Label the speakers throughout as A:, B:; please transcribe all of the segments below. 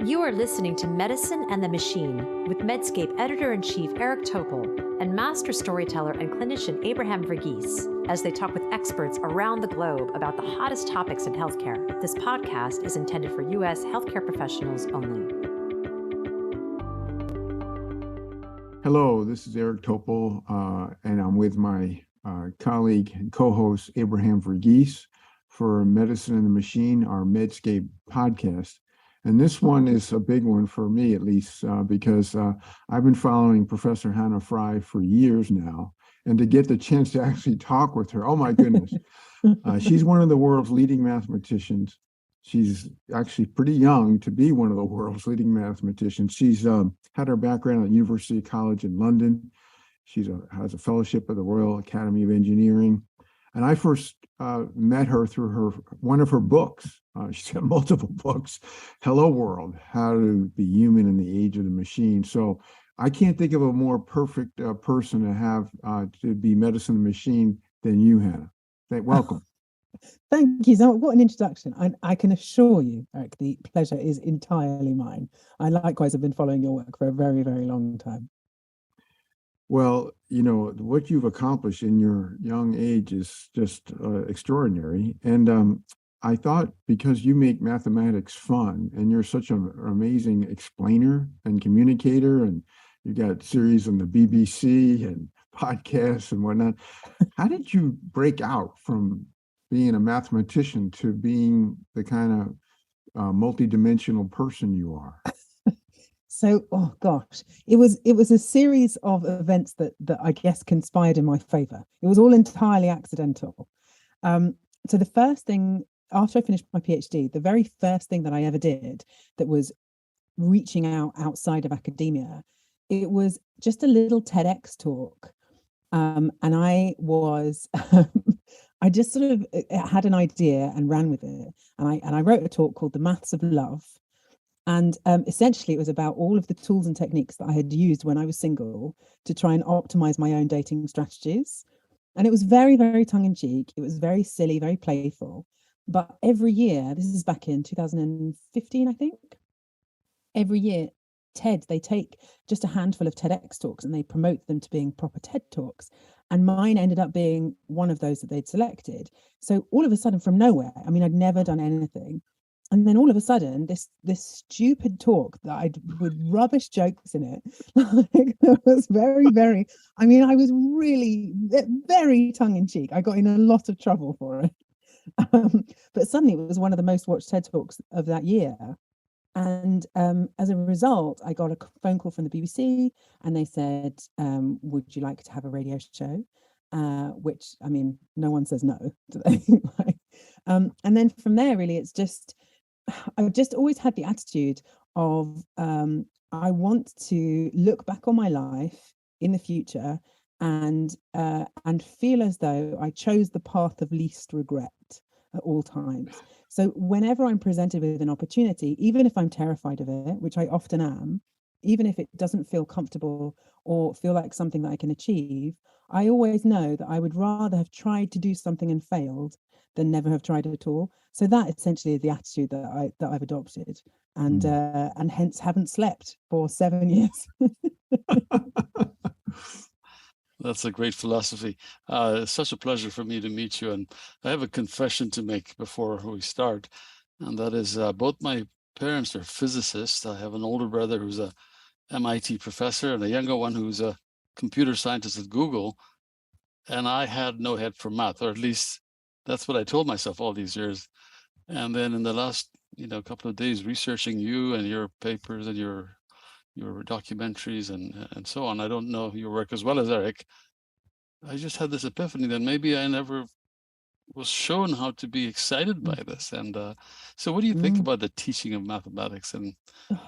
A: You are listening to Medicine and the Machine with Medscape Editor-in-Chief Eric Topol and Master Storyteller and Clinician Abraham Verghese as they talk with experts around the globe about the hottest topics in healthcare. This podcast is intended for U.S. healthcare professionals only.
B: Hello, this is Eric Topol, and I'm with my colleague and co-host Abraham Verghese for Medicine and the Machine, our Medscape podcast. And this one is a big one for me, at least, because I've been following Professor Hannah Fry for years now. And to get the chance to actually talk with her, oh my goodness, she's one of the world's leading mathematicians. She's actually pretty young to be one of the world's leading mathematicians. She's had her background at University College in London. She has a fellowship at the Royal Academy of Engineering. And I first met her through one of her books. She's got multiple books, Hello World, How to Be Human in the Age of the Machine. So I can't think of a more perfect person to have to be Medicine and the Machine than you, Hannah. Welcome.
C: Thank you so much. What an introduction. I can assure you, Eric, the pleasure is entirely mine. I likewise have been following your work for a very, very long time.
B: Well, you know, what you've accomplished in your young age is just extraordinary. And I thought because you make mathematics fun and you're such an amazing explainer and communicator, and you got series on the BBC and podcasts and whatnot, how did you break out from being a mathematician to being the kind of multidimensional person you are?
C: So, oh gosh, it was a series of events that I guess conspired in my favor. It was all entirely accidental. So the first thing, after I finished my PhD, the very first thing that I ever did that was reaching out outside of academia, it was just a little TEDx talk. And I was, I just sort of had an idea and ran with it. And I wrote a talk called The Maths of Love. And essentially, it was about all of the tools and techniques that I had used when I was single to try and optimize my own dating strategies. And it was very, very tongue-in-cheek. It was very silly, very playful. But every year, this is back in 2015, I think, every year, they take just a handful of TEDx talks and they promote them to being proper TED Talks. And mine ended up being one of those that they'd selected. So all of a sudden, from nowhere, I mean, I'd never done anything. And then all of a sudden, this stupid talk that I with rubbish jokes in it, like, it was very, very, I mean, I was really very tongue-in-cheek. I got in a lot of trouble for it. But suddenly it was one of the most watched TED Talks of that year. And as a result, I got a phone call from the BBC and they said, would you like to have a radio show? Which, I mean, no one says no, do they? And then from there, really, it's just, I've just always had the attitude of I want to look back on my life in the future and feel as though I chose the path of least regret at all times. So whenever I'm presented with an opportunity, even if I'm terrified of it, which I often am, even if it doesn't feel comfortable or feel like something that I can achieve, I always know that I would rather have tried to do something and failed than never have tried at all. So that essentially is the attitude that I've adopted, and hence haven't slept for 7 years.
D: That's a great philosophy. It's such a pleasure for me to meet you. And I have a confession to make before we start. And that is both my parents are physicists. I have an older brother who's a MIT professor and a younger one who's a computer scientist at Google. And I had no head for math, or at least that's what I told myself all these years. And then in the last, couple of days researching you and your papers and your documentaries and so on, I don't know your work as well as Eric. I just had this epiphany that maybe I never was shown how to be excited by this. And so what do you think about the teaching of mathematics? And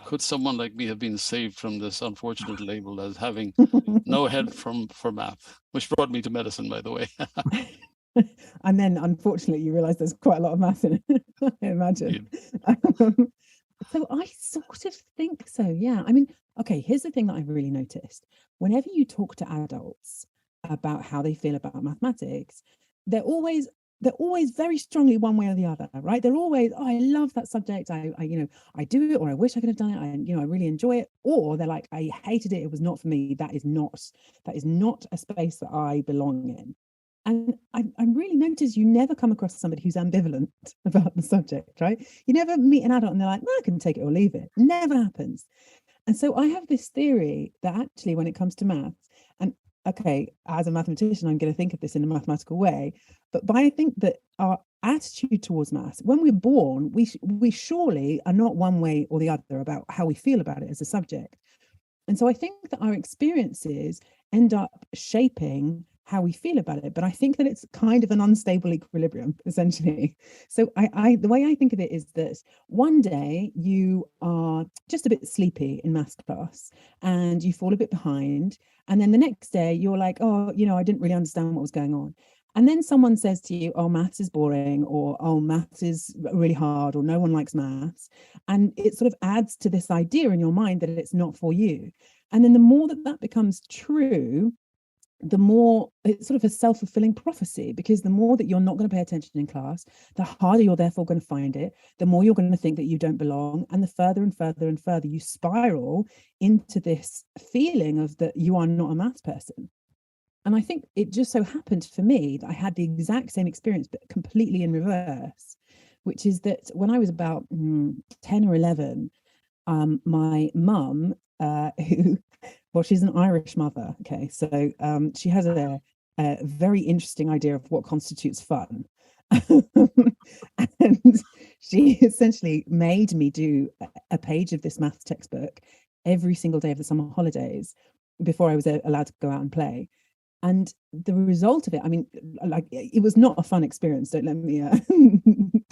D: could someone like me have been saved from this unfortunate label as having no head for math, which brought me to medicine, by the way?
C: And then, unfortunately, you realize there's quite a lot of math in it, I imagine. So I sort of think so, yeah. I mean, okay, here's the thing that I've really noticed. Whenever you talk to adults about how they feel about mathematics, they're always they're always very strongly one way or the other, right? They're always, oh, I love that subject. I do it, or I wish I could have done it. I really enjoy it. Or they're like, I hated it. It was not for me. That is not a space that I belong in. And I really noticed you never come across somebody who's ambivalent about the subject, right? You never meet an adult and they're like, no, I can take it or leave it. Never happens. And so I have this theory that actually, when it comes to maths, and okay, as a mathematician, I'm going to think of this in a mathematical way, but I think that our attitude towards maths, when we're born, we surely are not one way or the other about how we feel about it as a subject. And so I think that our experiences end up shaping how we feel about it. But I think that it's kind of an unstable equilibrium, essentially. So the way I think of it is that one day you are just a bit sleepy in maths class and you fall a bit behind. And then the next day you're like, oh, I didn't really understand what was going on. And then someone says to you, oh, maths is boring, or oh, maths is really hard, or no one likes maths. And it sort of adds to this idea in your mind that it's not for you. And then the more that becomes true, the more it's sort of a self-fulfilling prophecy, because the more that you're not going to pay attention in class, the harder you're therefore going to find it, the more you're going to think that you don't belong, and the further and further and further you spiral into this feeling of that you are not a maths person. And I think it just so happened for me that I had the exact same experience, but completely in reverse, which is that when I was about 10 or 11, my mum, she's an Irish mother. Okay, so she has a very interesting idea of what constitutes fun. And she essentially made me do a page of this maths textbook every single day of the summer holidays before I was allowed to go out and play. And the result of it, I mean, like, it was not a fun experience. Don't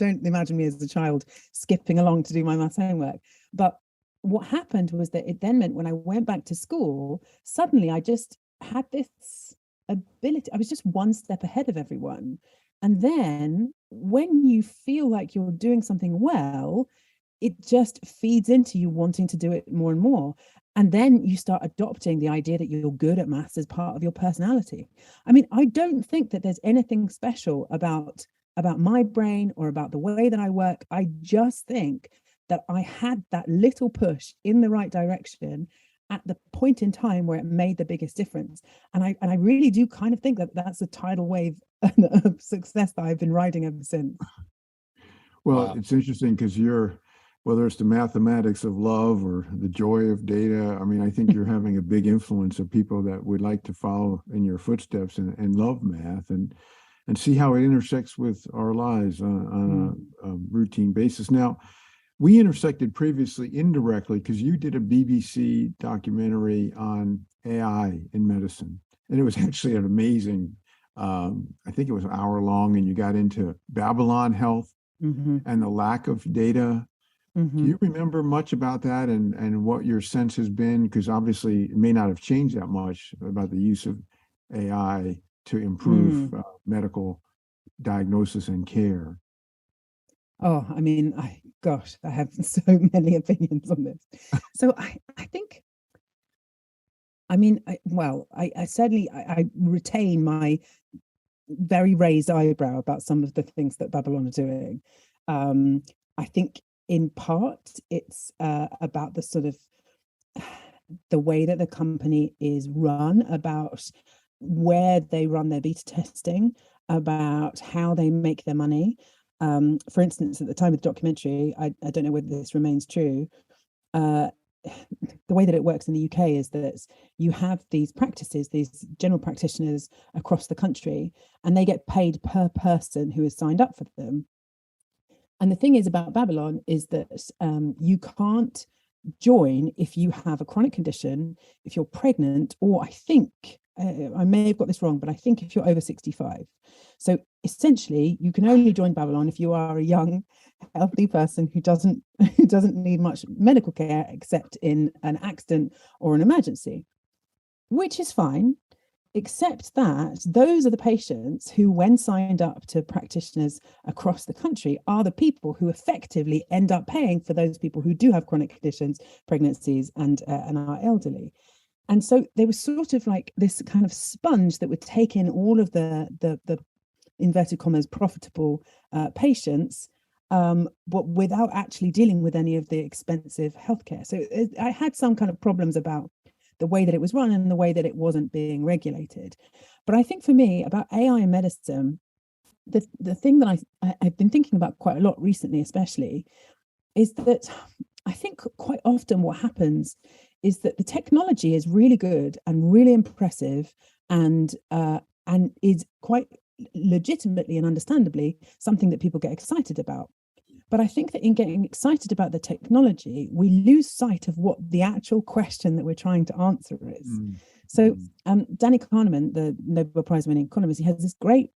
C: imagine me as a child skipping along to do my maths homework. But what happened was that it then meant when I went back to school, suddenly I just had this ability. I was just one step ahead of everyone. And then when you feel like you're doing something well, it just feeds into you wanting to do it more and more. And then you start adopting the idea that you're good at maths as part of your personality. I mean, I don't think that there's anything special about my brain or about the way that I work. I just think that I had that little push in the right direction at the point in time where it made the biggest difference. And I really do kind of think that that's a tidal wave of success that I've been riding ever since.
B: Well,
D: Wow.
B: it's interesting because whether it's the mathematics of love or the joy of data, I mean, I think you're having a big influence of people that would like to follow in your footsteps and love math and see how it intersects with our lives on a routine basis. Now, we intersected previously indirectly because you did a BBC documentary on AI in medicine. And it was actually an amazing, I think it was an hour long, and you got into Babylon Health and the lack of data. Do you remember much about that and what your sense has been? Because obviously it may not have changed that much about the use of AI to improve medical diagnosis and care.
C: Oh, I mean, I have so many opinions on this. So I think, I mean, I certainly retain my very raised eyebrow about some of the things that Babylon are doing. I think in part it's about the sort of the way that the company is run, about where they run their beta testing, about how they make their money. For instance, at the time of the documentary, I don't know whether this remains true, the way that it works in the UK is that you have these practices, these general practitioners across the country, and they get paid per person who is signed up for them. And the thing is about Babylon is that you can't join if you have a chronic condition, if you're pregnant, or I think, I may have got this wrong, but I think if you're over 65. So essentially, you can only join Babylon if you are a young, healthy person who doesn't need much medical care except in an accident or an emergency, which is fine, except that those are the patients who, when signed up to practitioners across the country, are the people who effectively end up paying for those people who do have chronic conditions, pregnancies, and are elderly. And so they were sort of like this kind of sponge that would take in all of the inverted commas, profitable patients, but without actually dealing with any of the expensive healthcare. So I had some kind of problems about the way that it was run and the way that it wasn't being regulated. But I think for me, about AI in medicine, the thing that I've been thinking about quite a lot recently, especially, is that I think quite often what happens is that the technology is really good and really impressive and is quite legitimately and understandably something that people get excited about. But I think that in getting excited about the technology, we lose sight of what the actual question that we're trying to answer is. So Danny Kahneman, the Nobel Prize winning economist, he has this great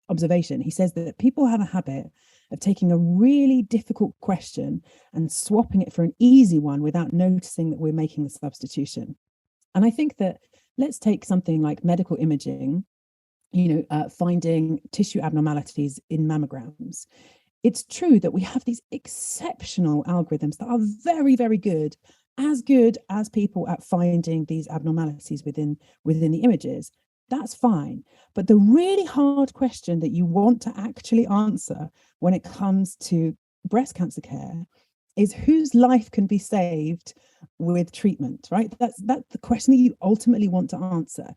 C: observation. He says that people have a habit of taking a really difficult question and swapping it for an easy one without noticing that we're making the substitution. And I think that, let's take something like medical imaging, finding tissue abnormalities in mammograms. It's true that we have these exceptional algorithms that are very, very good as people at finding these abnormalities within the images. That's fine. But the really hard question that you want to actually answer when it comes to breast cancer care is whose life can be saved with treatment, right? That's the question that you ultimately want to answer.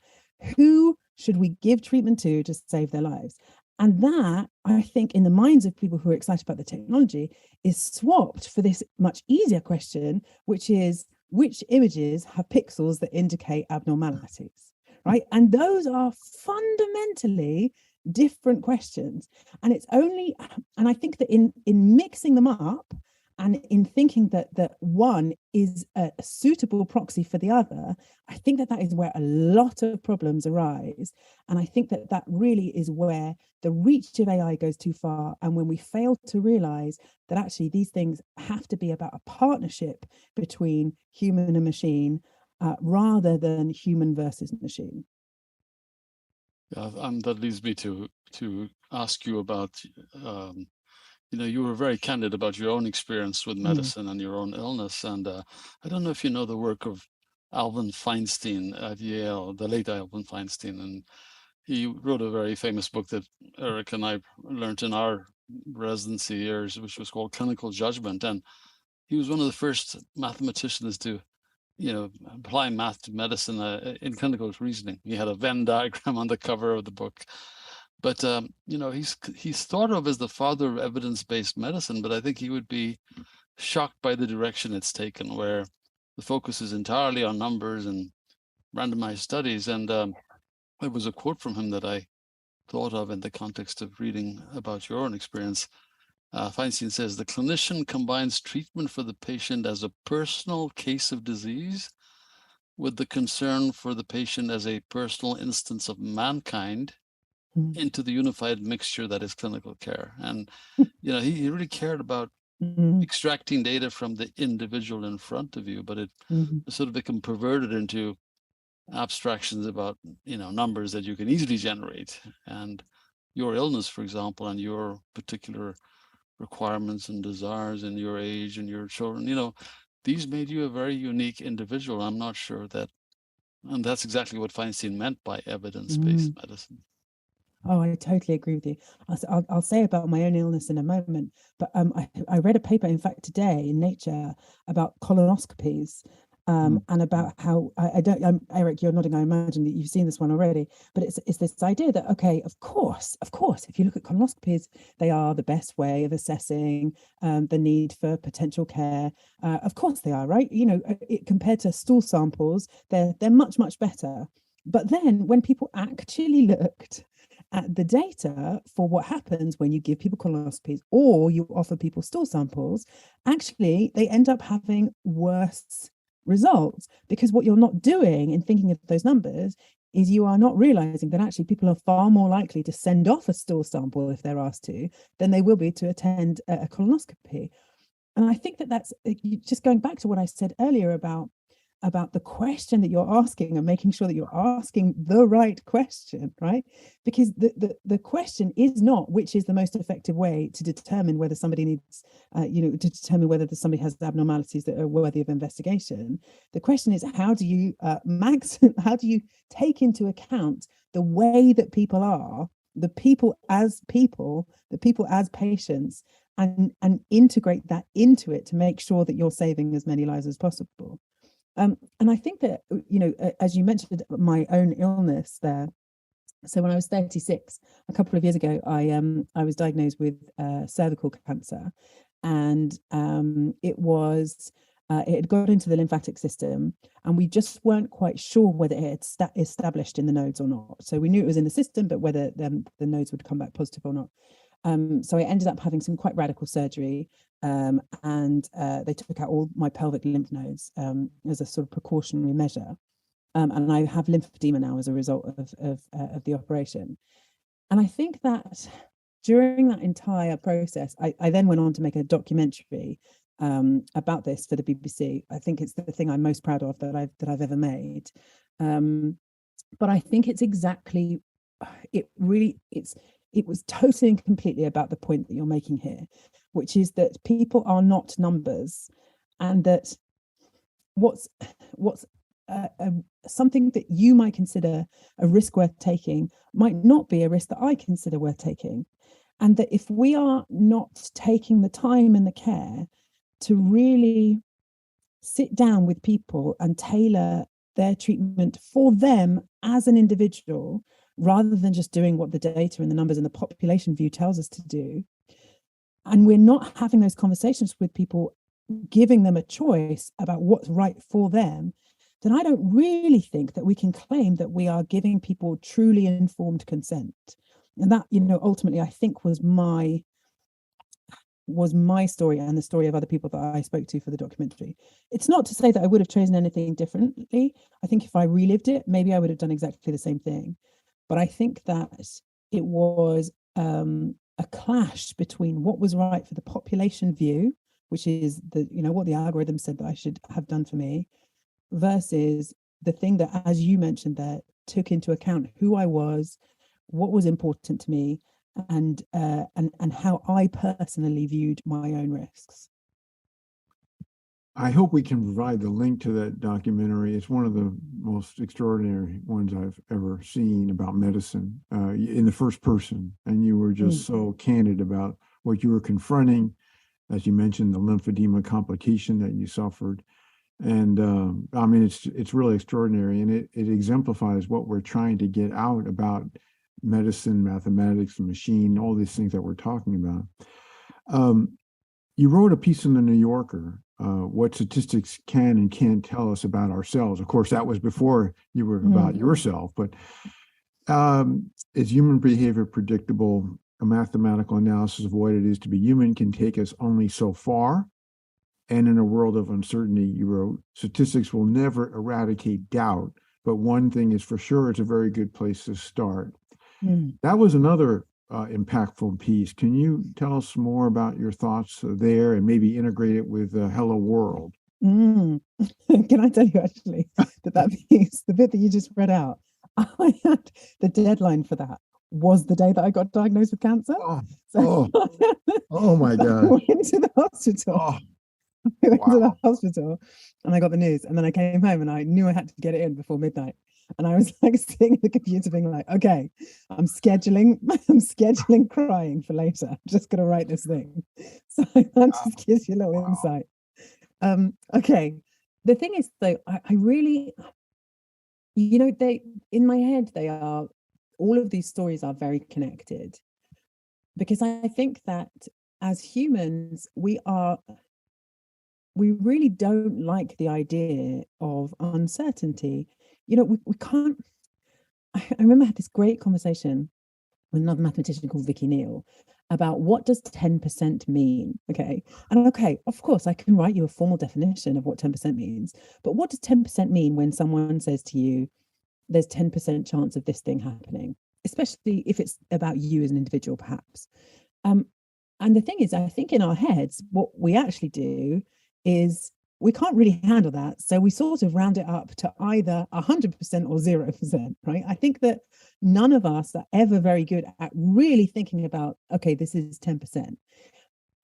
C: Who should we give treatment to save their lives? And that, I think, in the minds of people who are excited about the technology, is swapped for this much easier question, which is, which images have pixels that indicate abnormalities, right? And those are fundamentally different questions. And I think that in mixing them up, and in thinking that one is a suitable proxy for the other, I think that is where a lot of problems arise. And I think that really is where the reach of AI goes too far. And when we fail to realize that actually these things have to be about a partnership between human and machine, rather than human versus machine.
D: Yeah, that leads me to ask you about you were very candid about your own experience with medicine and your own illness. And I don't know if you know the work of Alvin Feinstein at Yale, the late Alvin Feinstein. And he wrote a very famous book that Eric and I learned in our residency years, which was called Clinical Judgment. And he was one of the first mathematicians to apply math to medicine in clinical reasoning. He had a Venn diagram on the cover of the book. But he's thought of as the father of evidence-based medicine, but I think he would be shocked by the direction it's taken, where the focus is entirely on numbers and randomized studies. And there was a quote from him that I thought of in the context of reading about your own experience. Feinstein says, "The clinician combines treatment for the patient as a personal case of disease with the concern for the patient as a personal instance of mankind into the unified mixture that is clinical care." And he really cared about extracting data from the individual in front of you, but it sort of become perverted into abstractions about numbers that you can easily generate. And your illness, for example, and your particular requirements and desires and your age and your children, these made you a very unique individual. I'm not sure and that's exactly what Feinstein meant by evidence-based medicine.
C: Oh, I totally agree with you. I'll say about my own illness in a moment, but I read a paper, in fact, today in Nature about colonoscopies, and about how Eric, you're nodding. I imagine that you've seen this one already, but it's this idea that, okay, of course, if you look at colonoscopies, they are the best way of assessing the need for potential care. Of course they are, right? Compared to stool samples, they're much, much better. But then when people actually looked at the data for what happens when you give people colonoscopies or you offer people stool samples, actually they end up having worse results, because what you're not doing in thinking of those numbers is you are not realizing that actually people are far more likely to send off a stool sample if they're asked to than they will be to attend a colonoscopy. And I think that's just going back to what I said earlier about the question that you're asking and making sure that you're asking the right question, right? Because the question is not which is the most effective way to determine whether somebody needs, to determine whether somebody has abnormalities that are worthy of investigation. The question is, how do you how do you take into account the way that people are the people as patients, and integrate that into it to make sure that you're saving as many lives as possible. And I think that, as you mentioned, my own illness there. So when I was 36, a couple of years ago, I was diagnosed with cervical cancer, and it had got into the lymphatic system, and we just weren't quite sure whether it had established in the nodes or not. So we knew it was in the system, but whether the nodes would come back positive or not. So I ended up having some quite radical surgery, and they took out all my pelvic lymph nodes as a sort of precautionary measure. And I have lymphedema now as a result of the operation. And I think that during that entire process, I then went on to make a documentary about this for the BBC. I think it's the thing I'm most proud of that I've ever made. But I think it's exactly, it was totally and completely about the point that you're making here, which is that people are not numbers, and that what's something that you might consider a risk worth taking might not be a risk that I consider worth taking. And that if we are not taking the time and the care to really sit down with people and tailor their treatment for them as an individual, rather than just doing what the data and the numbers and the population view tells us to do, and we're not having those conversations with people, giving them a choice about what's right for them, then I don't really think that we can claim that we are giving people truly informed consent. And that, ultimately, I think was my story and the story of other people that I spoke to for the documentary. It's not to say that I would have chosen anything differently. I think if I relived it, maybe I would have done exactly the same thing. But I think that it was a clash between what was right for the population view, which is what the algorithm said that I should have done for me, versus the thing that, as you mentioned, that took into account who I was, what was important to me, and how I personally viewed my own risks.
B: I hope we can provide the link to that documentary. It's one of the most extraordinary ones I've ever seen about medicine, in the first person. And you were just so candid about what you were confronting, as you mentioned, the lymphedema complication that you suffered. And I mean, it's really extraordinary, and it exemplifies what we're trying to get out about medicine, mathematics, the machine, all these things that we're talking about. You wrote a piece in the New Yorker, what statistics can and can't tell us about ourselves. Of course, that was before you were about yourself, but is human behavior predictable? A mathematical analysis of what it is to be human can take us only so far. And in a world of uncertainty, you wrote, statistics will never eradicate doubt, but one thing is for sure, it's a very good place to start. That was another impactful piece. Can you tell us more about your thoughts there and maybe integrate it with Hello World?
C: Can I tell you actually that piece, the bit that you just read out, I had the deadline for that was the day that I got diagnosed with cancer. Oh my God. I went to the hospital. I went to the hospital and I got the news, and then I came home and I knew I had to get it in before midnight. And I was like sitting at the computer being like, okay, I'm scheduling crying for later. I'm just going to write this thing. So that just gives you a little insight. Okay. The thing is though, I really, they, in my head, all of these stories are very connected, because I think that as humans, we really don't like the idea of uncertainty. We can't. I remember I had this great conversation with another mathematician called Vicky Neal about what does 10% mean. Okay. And okay, of course, I can write you a formal definition of what 10% means. But what does 10% mean when someone says to you, there's 10% chance of this thing happening, especially if it's about you as an individual, perhaps. And the thing is, I think in our heads, what we actually do is we can't really handle that. So we sort of round it up to either 100% or 0%, right? I think that none of us are ever very good at really thinking about, okay, this is 10%.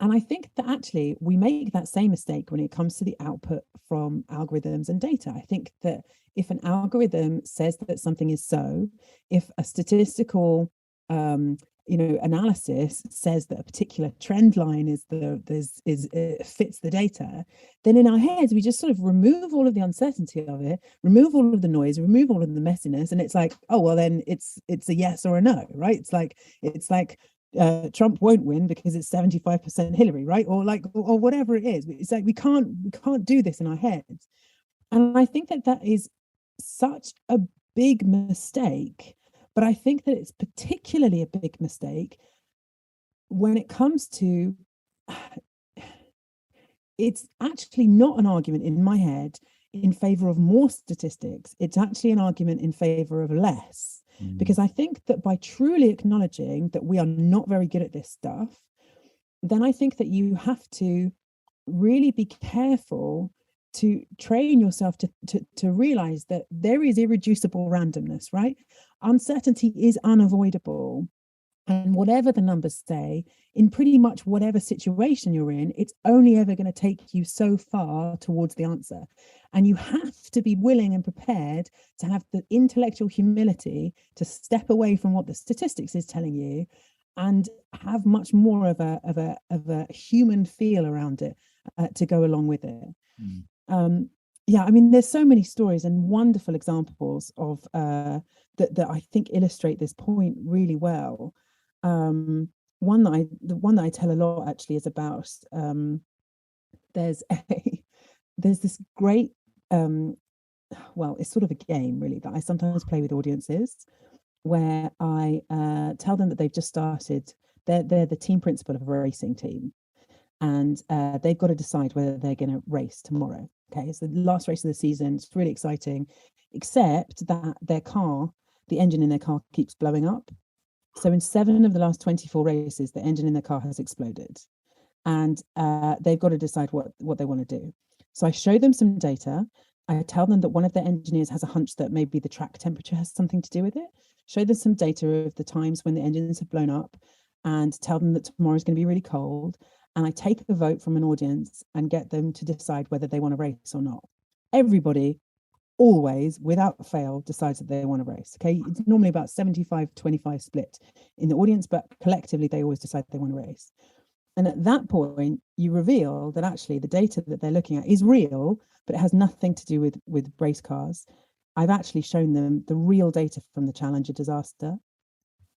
C: And I think that actually we make that same mistake when it comes to the output from algorithms and data. I think that if an algorithm says that something is so, if a statistical analysis says that a particular trend line fits the data, then in our heads we just sort of remove all of the uncertainty of it, remove all of the noise, remove all of the messiness, and it's like, oh well, then it's a yes or a no, right? It's like Trump won't win because it's 75% Hillary, right? Or whatever it is. It's like we can't do this in our heads, and I think that is such a big mistake. But I think that it's particularly a big mistake when it comes to, it's actually not an argument in my head in favor of more statistics. It's actually an argument in favor of less. Because I think that by truly acknowledging that we are not very good at this stuff, then I think that you have to really be careful to train yourself to realize that there is irreducible randomness, right? Uncertainty is unavoidable. And whatever the numbers say, in pretty much whatever situation you're in, it's only ever going to take you so far towards the answer. And you have to be willing and prepared to have the intellectual humility to step away from what the statistics is telling you and have much more of a human feel around it to go along with it. I mean, there's so many stories and wonderful examples of that I think illustrate this point really well. The one that I tell a lot actually is about there's this great it's sort of a game really that I sometimes play with audiences where I tell them that they've just started, they're the team principal of a racing team, and they've got to decide whether they're going to race tomorrow. Okay, it's the last race of the season. It's really exciting, except that the engine in their car keeps blowing up. So in 7 of the last 24 races, the engine in their car has exploded, and they've got to decide what they want to do. So I show them some data. I tell them that one of their engineers has a hunch that maybe the track temperature has something to do with it. Show them some data of the times when the engines have blown up, and tell them that tomorrow is going to be really cold. And I take a vote from an audience and get them to decide whether they want to race or not. Everybody always, without fail, decides that they want to race. Okay, it's normally about 75-25 split in the audience, but collectively they always decide they want to race. And at that point, you reveal that actually the data that they're looking at is real, but it has nothing to do with race cars. I've actually shown them the real data from the Challenger disaster,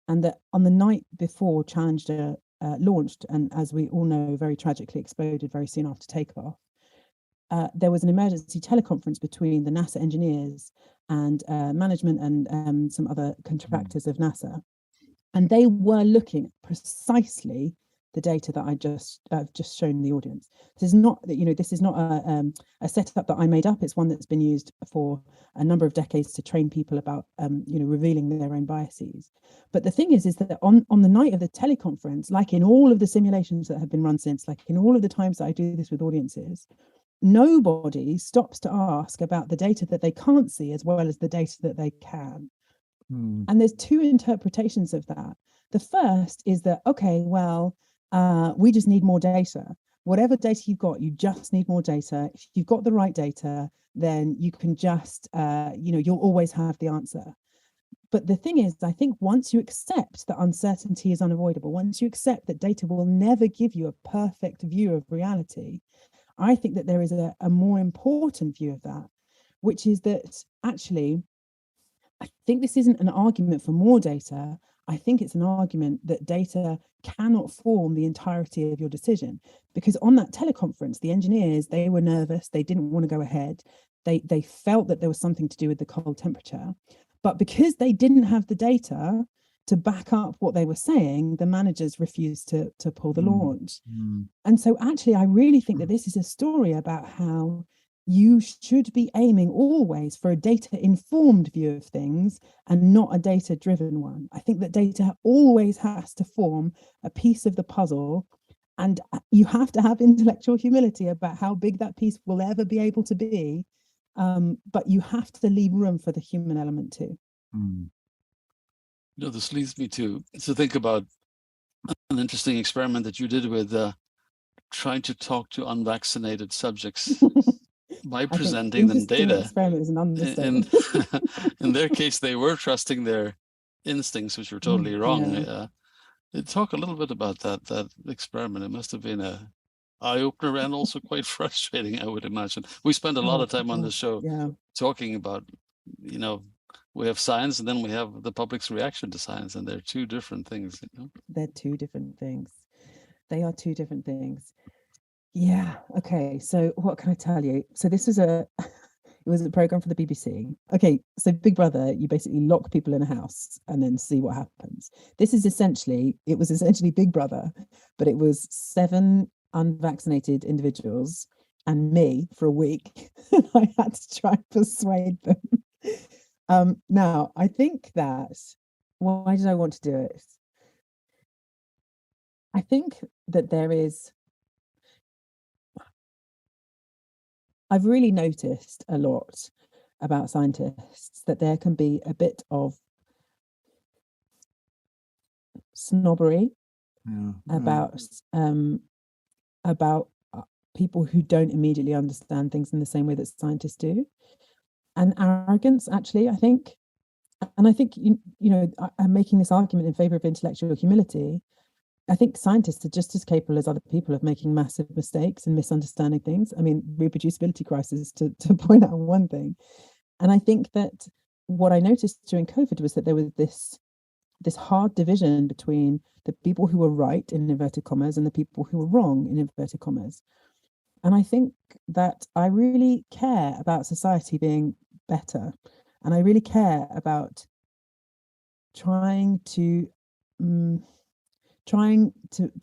C: and that on the night before Challenger launched, and as we all know, very tragically exploded very soon after takeoff, there was an emergency teleconference between the NASA engineers and management and some other contractors of NASA, and they were looking at precisely the data that I just shown the audience. This is not a setup that I made up. It's one that's been used for a number of decades to train people about revealing their own biases. But the thing is that on the night of the teleconference, like in all of the simulations that have been run since, like in all of the times that I do this with audiences, nobody stops to ask about the data that they can't see as well as the data that they can. And there's 2 interpretations of that. The first is that, okay, well, we just need more data. Whatever data you've got, you just need more data. If you've got the right data, then you can just, you'll always have the answer. But the thing is, I think once you accept that uncertainty is unavoidable, once you accept that data will never give you a perfect view of reality, I think that there is a more important view of that, which is that actually, I think this isn't an argument for more data. I think it's an argument that data cannot form the entirety of your decision. Because on that teleconference, the engineers, they were nervous. They didn't want to go ahead. They felt that there was something to do with the cold temperature. But because they didn't have the data to back up what they were saying, the managers refused to pull the launch. And so actually, I really think that this is a story about how you should be aiming always for a data-informed view of things and not a data-driven one. I think that data always has to form a piece of the puzzle, and you have to have intellectual humility about how big that piece will ever be able to be. But you have to leave room for the human element too.
D: This leads me to think about an interesting experiment that you did with trying to talk to unvaccinated subjects by presenting them data.
C: Experiment is an understatement.
D: In their case, they were trusting their instincts, which were totally wrong.
C: Yeah.
D: Talk a little bit about that experiment. It must have been a eye-opener and also quite frustrating, I would imagine. We spend a lot of time on the show talking about, you know, we have science and then we have the public's reaction to science, and they're two different things. You know?
C: They're two different things. They are two different things. Yeah. Okay. So what can I tell you? So this was it was a program for the BBC. Okay. So Big Brother, you basically lock people in a house and then see what happens. It was essentially Big Brother, but it was 7 unvaccinated individuals and me for a week. And I had to try and persuade them. Now, I think that, why did I want to do it? I think that I've really noticed a lot about scientists that there can be a bit of snobbery about people who don't immediately understand things in the same way that scientists do, and arrogance, actually, I think. And I think, I'm making this argument in favor of intellectual humility. I think scientists are just as capable as other people of making massive mistakes and misunderstanding things. I mean, reproducibility crisis, to point out one thing. And I think that what I noticed during COVID was that there was this hard division between the people who were right, in inverted commas, and the people who were wrong, in inverted commas. And I think that I really care about society being better. And I really care about trying to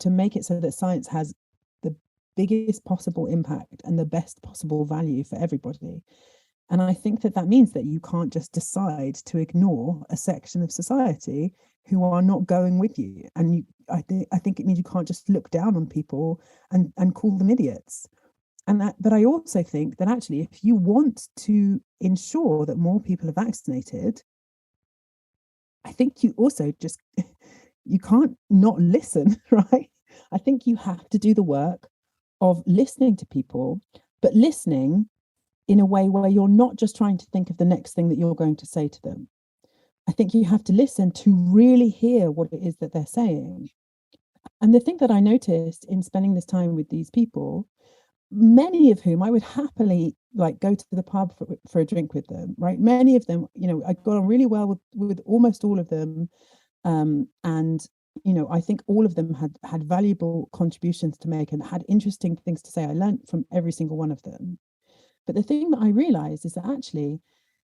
C: make it so that science has the biggest possible impact and the best possible value for everybody. And I think that means that you can't just decide to ignore a section of society who are not going with you. And I think it means you can't just look down on people and call them idiots. But I also think that actually, if you want to ensure that more people are vaccinated, I think you also just, you can't not listen, right? I think you have to do the work of listening to people, but listening in a way where you're not just trying to think of the next thing that you're going to say to them. I think you have to listen to really hear what it is that they're saying. And the thing that I noticed in spending this time with these people, many of whom I would happily go to the pub for a drink with them, right? Many of them, I got on really well with almost all of them. And I think all of them had valuable contributions to make and had interesting things to say. I learned from every single one of them. But the thing that I realized is that actually,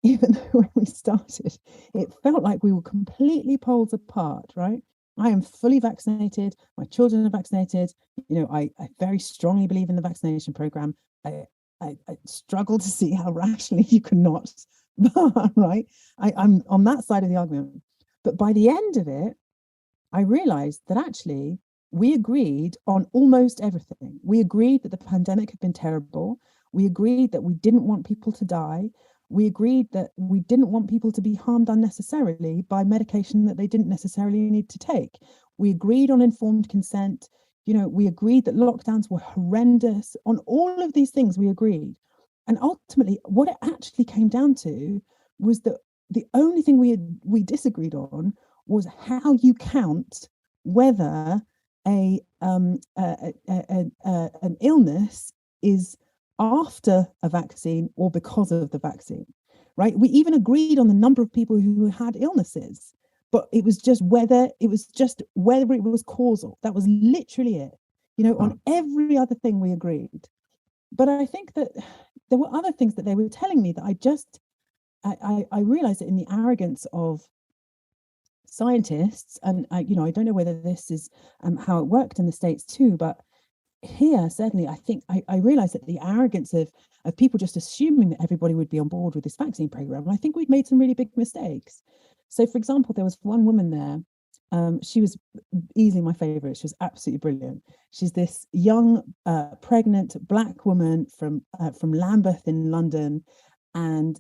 C: even though when we started, it felt like we were completely poles apart, right? I am fully vaccinated. My children are vaccinated. I very strongly believe in the vaccination program. I struggle to see how rationally you could not, right? I'm on that side of the argument. But by the end of it, I realized that actually we agreed on almost everything. We agreed that the pandemic had been terrible. We agreed that we didn't want people to die. We agreed that we didn't want people to be harmed unnecessarily by medication that they didn't necessarily need to take. We agreed on informed consent. We agreed that lockdowns were horrendous. On all of these things, we agreed. And ultimately, what it actually came down to was that the only thing we disagreed on was how you count whether an illness is after a vaccine or because of the vaccine, right? We even agreed on the number of people who had illnesses, but it was just whether it was causal. That was literally it. On every other thing we agreed. But I think that there were other things that they were telling me that I realized that in the arrogance of scientists, and I don't know whether this is how it worked in the States too, but here certainly I realized that the arrogance of people just assuming that everybody would be on board with this vaccine program, and I think we'd made some really big mistakes. So for example, there was one woman there, she was easily my favorite. She was absolutely brilliant. She's this young pregnant Black woman from Lambeth in London, and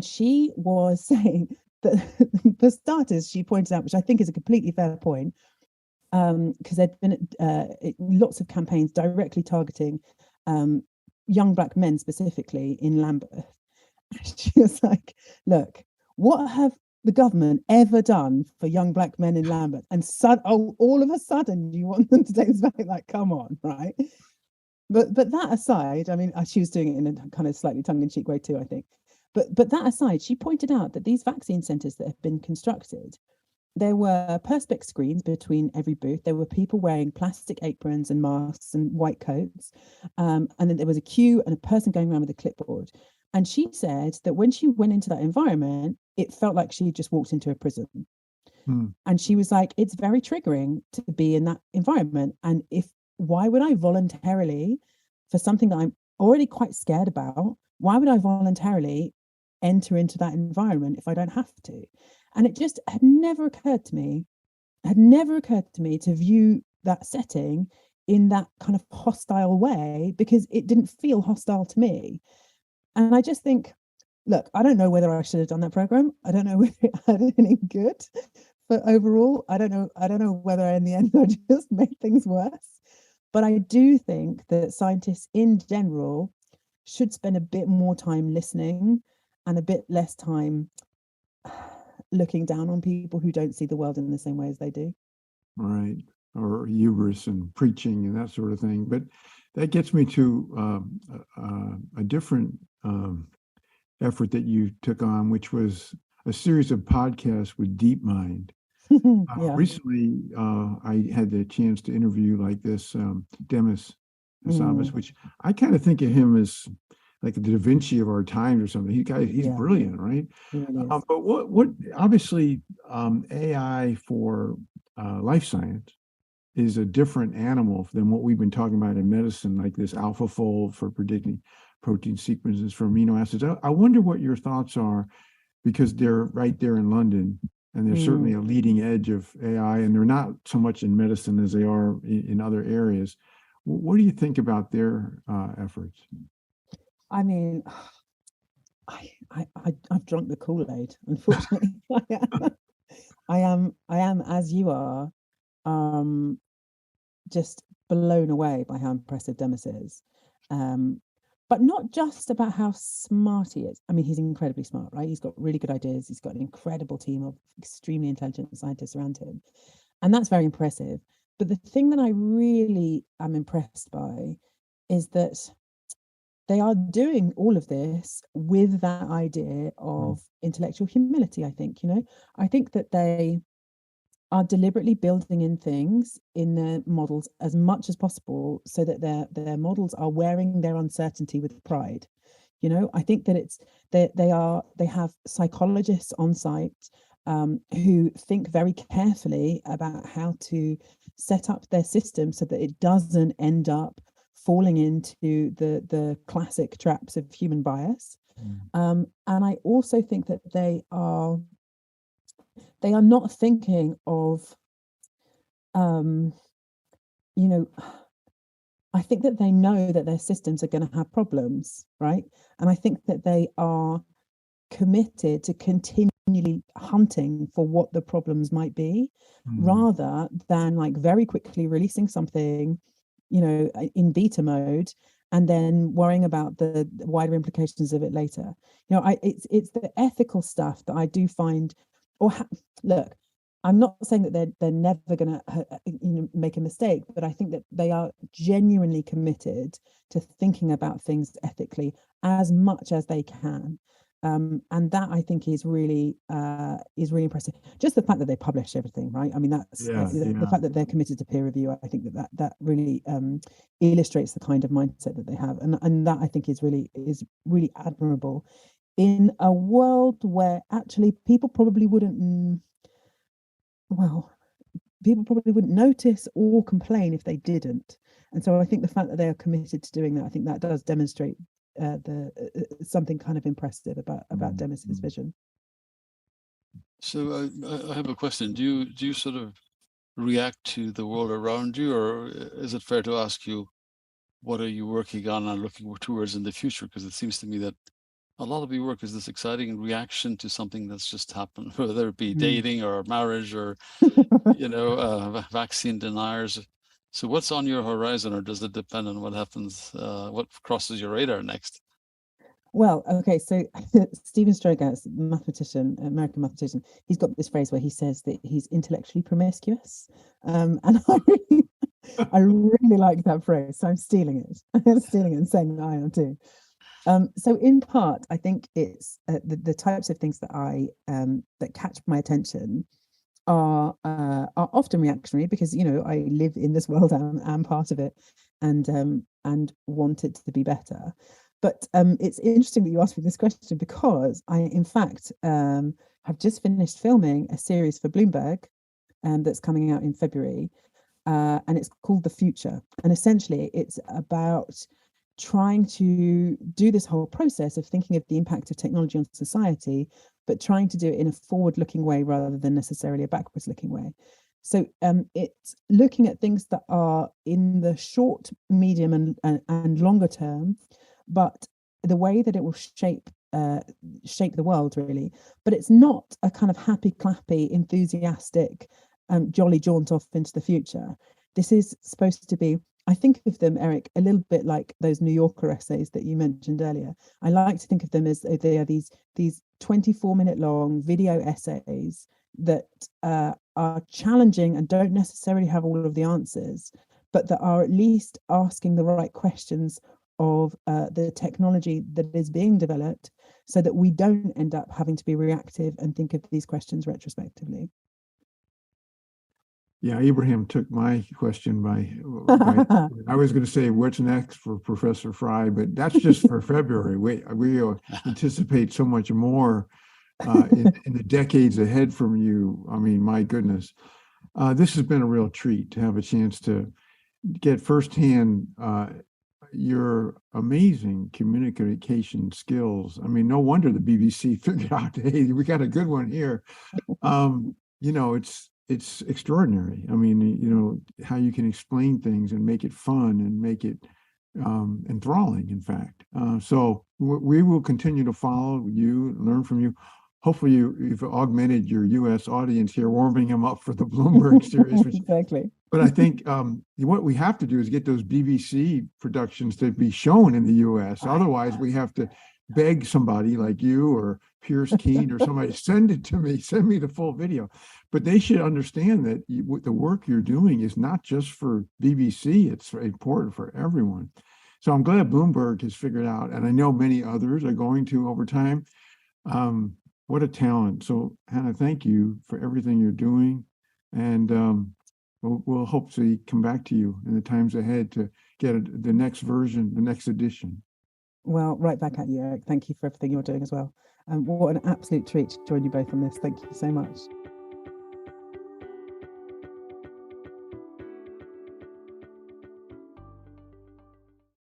C: she was saying that, for starters, she pointed out, which I think is a completely fair point, because there'd been lots of campaigns directly targeting young Black men specifically in Lambeth. She was like, look, what have the government ever done for young black men in Lambeth? And all of a sudden you want them to take this back? Like, come on, right? But that aside, I mean, she was doing it in a kind of slightly tongue-in-cheek way too, I think. But that aside, she pointed out that these vaccine centres that have been constructed, there were perspex screens between every booth. There were people wearing plastic aprons and masks and white coats. And then there was a queue and a person going around with a clipboard. And she said that when she went into that environment, it felt like she just walked into a prison. And she was like, it's very triggering to be in that environment. And why would I voluntarily, for something that I'm already quite scared about, why would I voluntarily enter into that environment if I don't have to? And it just had never occurred to me to view that setting in that kind of hostile way, because it didn't feel hostile to me. And I just think, look, I don't know whether I should have done that program. I don't know whether it had any good, but overall, I don't know whether in the end I just made things worse. But I do think that scientists in general should spend a bit more time listening and a bit less time looking down on people who don't see the world in the same way as they do.
B: Right. Or hubris and preaching and that sort of thing. But that gets me to a different effort that you took on, which was a series of podcasts with DeepMind.
C: Yeah.
B: Recently, I had the chance to interview like this Demis Hassabis, which I kind of think of him as like the Da Vinci of our times or something. He's brilliant, right?
C: He really is.
B: But what obviously AI for life science is a different animal than what we've been talking about in medicine, like this AlphaFold for predicting protein sequences for amino acids. I wonder what your thoughts are, because they're right there in London, and they're certainly a leading edge of AI, and they're not so much in medicine as they are in other areas. What do you think about their efforts?
C: I mean, I've drunk the Kool-Aid, unfortunately. I am as you are, just blown away by how impressive Demis is. But not just about how smart he is. I mean, he's incredibly smart, right? He's got really good ideas. He's got an incredible team of extremely intelligent scientists around him. And that's very impressive. But the thing that I really am impressed by is that they are doing all of this with that idea of intellectual humility, I think. I think that they are deliberately building in things in their models as much as possible, so that their models are wearing their uncertainty with pride. I think that they have psychologists on site who think very carefully about how to set up their system so that it doesn't end up falling into the classic traps of human bias. And I also think that they are not thinking of, I think that they know that their systems are going to have problems, right? And I think that they are committed to continually hunting for what the problems might be, rather than like very quickly releasing something, in beta mode, and then worrying about the wider implications of it later. It's the ethical stuff that I do find. Look, I'm not saying that they're never going to make a mistake, but I think that they are genuinely committed to thinking about things ethically as much as they can, and that I think is really impressive. Just the fact that they publish everything, right? I mean, the fact that they're committed to peer review. I think that really illustrates the kind of mindset that they have, and that I think is really admirable in a world where actually people probably wouldn't notice or complain if they didn't. And so I think the fact that they are committed to doing that, I think that does demonstrate something kind of impressive about Demis's vision.
D: So I have a question. Do you sort of react to the world around you, or is it fair to ask you, what are you working on and looking towards in the future? Because it seems to me that a lot of your work is this exciting reaction to something that's just happened, whether it be dating or marriage or, vaccine deniers. So what's on your horizon, or does it depend on what happens, what crosses your radar next?
C: Well, okay, so Stephen Strogatz, mathematician, American mathematician, he's got this phrase where he says that he's intellectually promiscuous. And I really like that phrase, so I'm stealing it. I'm stealing it and saying that I am too. So in part, I think it's the types of things that that catch my attention are often reactionary because I live in this world and am part of it, and want it to be better. But it's interesting that you asked me this question because I, in fact, have just finished filming a series for Bloomberg, that's coming out in February, and it's called The Future. And essentially, it's about trying to do this whole process of thinking of the impact of technology on society, but trying to do it in a forward-looking way rather than necessarily a backwards-looking way. So it's looking at things that are in the short, medium, and longer term, but the way that it will shape the world, really. But it's not a kind of happy, clappy, enthusiastic, jolly jaunt off into the future. This is supposed to be, I think of them, Eric, a little bit like those New Yorker essays that you mentioned earlier. I like to think of them as they are these 24-minute long video essays that are challenging and don't necessarily have all of the answers, but that are at least asking the right questions of the technology that is being developed, so that we don't end up having to be reactive and think of these questions retrospectively.
B: Yeah, Abraham took my question by I was going to say what's next for Professor Fry, but that's just for February. We anticipate so much more in the decades ahead from you. I mean, my goodness, this has been a real treat to have a chance to get firsthand your amazing communication skills. I mean, no wonder the BBC figured out, hey, we got a good one here. It's extraordinary. I mean, how you can explain things and make it fun and make it enthralling, in fact. So we will continue to follow you, learn from you. Hopefully you've augmented your U.S. audience here, warming them up for the Bloomberg series.
C: Exactly.
B: But I think what we have to do is get those BBC productions to be shown in the U.S. Otherwise, we have to beg somebody like you or Pierce Keene or somebody, send it to me, send me the full video. But they should understand that the work you're doing is not just for BBC, it's important for everyone. So I'm glad Bloomberg has figured out, and I know many others are going to over time. What a talent. So Hannah, thank you for everything you're doing. And we'll hopefully come back to you in the times ahead to get the next version, the next edition.
C: Well, right back at you, Eric. Thank you for everything you're doing as well. What an absolute treat to join you both on this. Thank you so much.